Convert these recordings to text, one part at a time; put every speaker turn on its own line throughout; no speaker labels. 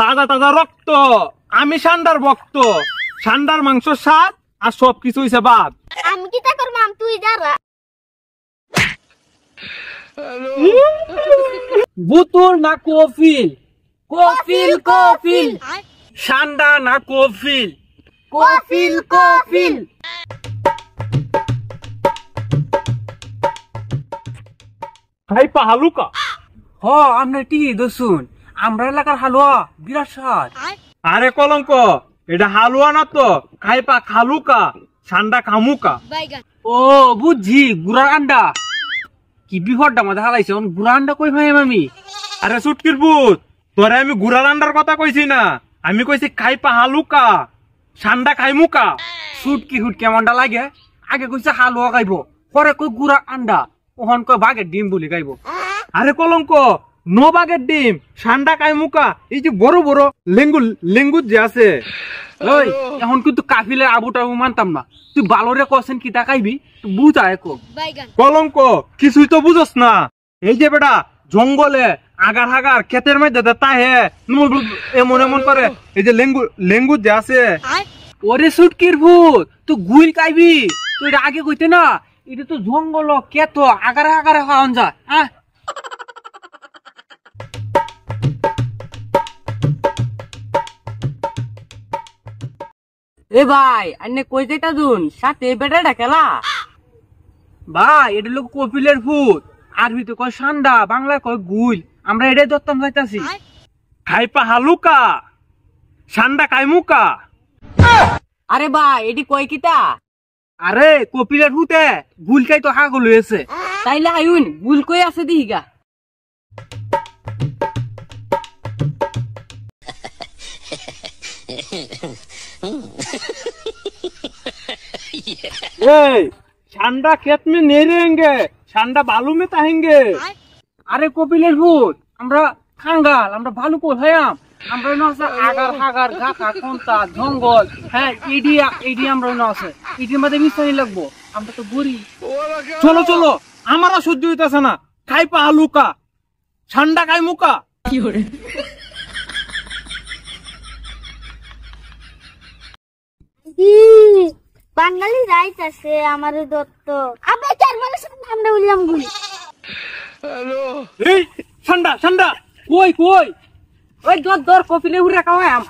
তাজা তাজা রক্ত, আমি ষান্ডার ভক্ত। ষান্ডার মাংস স্বাদ আর সবকিছু হইছে বাদ।
আমি কি তা করব, তুই দাঁড়া।
বুতুল না কফিল? কফিল কফিল। ষান্ডা না কফিল? কফিল কফিল।
খাইপা হালুকা।
হ, আপনার ঠিকই দোসুন, আমরা এলাকার হালুয়া বিরাট স্বাদ।
আরে কলঙ্ক, এটা হালুয়া না তো, খাইপা খালুকা, ষান্ডা খামুকা।
ও বুঝছি, গুড়ার আন্ডা। কি বিপদটা মাথা হালাইছে, গুড়ার আন্ডা কই ভাই আমি?
আরে সুটকির ভূত, তোরে আমি গুড়ার আন্ডার কথা কইছি না, আমি কইছি খাইপা হালুকা, ষান্ডা খাইমুকা।
সুটকি হুট কেমনটা লাগে? আগে কইছে হালুয়া খাইব, পরে কই গুড়ার আন্ডা, ওহন কই বাঘের ডিম বলি খাইব।
আরে কলঙ্ক, নো বাগের ডিম, ষান্ডা খাইমুকা। এই যে বড় বড় লেঙ্গুর যে আছে।
ওই এখন কিন্তু কাফিলের আবু টাবু মানতাম না, তুই বালরে কছেন কি তা খাইবি, তুই বুঝা একো।
কলঙ্ক, কিছুই তো বুঝস না। এই যে বেটা জঙ্গলে আগার হাগার ক্ষেতের মধ্যে তাহে এমন এমন করে, এই যে লেঙ্গুর যে আছে।
ওরে সুটকির ভূত, তুই গুইল খাইবি, তুই এটা আগে কইতে না। এটা তো জঙ্গল কেত আগারে আগারে খাওয়ান যায়। হ্যাঁ, এ ভাই আন্নে কই যেটা দুন সাথে বেটাটা খেলা। ভাই এটা লোক কপিলের ভূত, আরবি তো কয় ষান্ডা, বাংলায় কয় গুইল, আমরা এটাই দত্তম যাইতাছি।
খাইপা হালুকা, ষান্ডা খাইমুকা।
আরে ভাই এটি কয় কিতা? আরে কপিলের ভূতে গুল খাই তো হাগল হয়েছে। তাইলে আইন গুল কই আছে দিহিগা।
षांडा खेत में नहीं रहेंगे, षांडा बालू में ताहेंगे।
আরে কপিলের ভূত, আমরা খাঙ্গাল, আমরা ভালো কোথায়াম, আমরা না আছে আগার হাগার গাছা কোনটা জঙ্গল। হ্যাঁ, এডি আমরা না আছে, এডির মধ্যে মিশাই লাগবো, আমরা তো বুড়ি।
চলো চলো, আমারা সহ্য হইতাছে না। খাইপা হালুকা, ষান্ডা খাইমুকা।
কি করে
বাঙালি যাইতাছে আমার দত্ত। আমি চার মানুষের নামটা বললাম গুলি।
এই ষান্ডা ষান্ডা
কই কই? ওই দর কপিলে উড়ে খাওয়াম।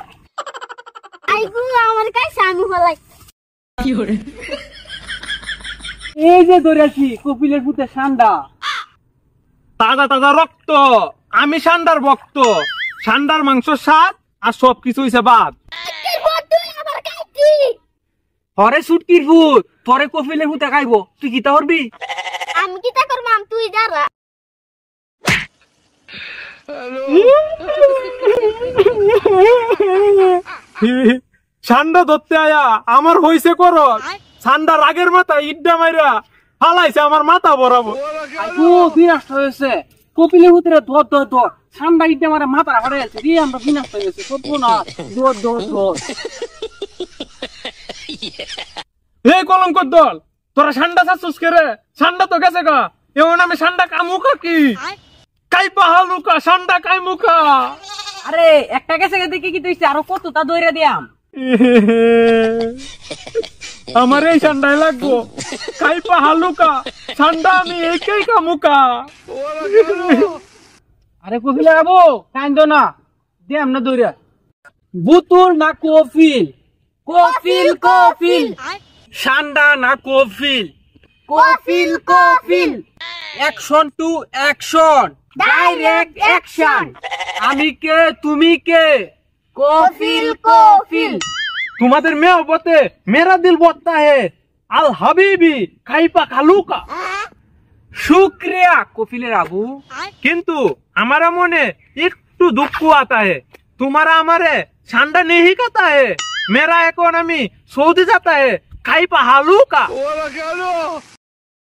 আইগু আমার কাছে আমি হলাই।
কি করে এই যে ধরেছি কপিলের ভূতে ষান্ডা।
তাজা তাজা রক্ত, আমি ষান্ডার ভক্ত। ষান্ডার মাংস স্বাদ আর সবকিছু হইছে বাদ।
হরে সুটকির ভূত, পরে কপিলের ভূতে খাইবো, তুই কিতা করবি?
আমি কিতা করব, তুই দাঁড়া।
ষান্ডা ধরতে আয়া আমার হইছে করো। ষান্ডা রাগের মাথা ইড্ডা মাইরা ফালাইছে আমার মাথা বরাবর।
বিনাশ হয়েছে, কপিলের ভূতের ধর ধর ধর, ষান্ডা ইডে মারে মাথা হারাইছে রে, আমরা বিনাশ হয়েছে। করবো না, ধর ধর ধর।
এই কলঙ্কর দল, তোরা ষান্ডা চাচ্ছিস কে রে? ষান্ডা তো গেছে গা, এমন আমি ষান্ডা কামুকা কি? খাইপা হালুকা, ষান্ডা কাইমুকা।
আরে একটা গেছে দেখে কি তুই আরো কত তা দইরা দিয়াম।
আমার এই ষান্ডাই লাগবো, খাইপা হালুকা, ষান্ডা আমি একাই কামুকা।
আরে কপিলে আবো কাইন্দো না, দিয়াম না দইরা। বুতুল না কফিল? কফিল কফিল।
ষান্ডা না Kafil?
Kafil Kafil. Action to action, direct action. আমি কে, তুমি কে? কফিল কফিল।
তোমাদের মেহবতে মেরা দিল বলতা হে আল হাবিবি খাইপা খালুকা।
শুক্রিয়া কপিলের আবু,
কিন্তু हमारा মনে একটু দুঃখ आता है, तुम्हारा हमारे ষান্ডা नहीं खाता है। मेरा इकोनॉमी सऊदी जाता है, खाइपा हालुका।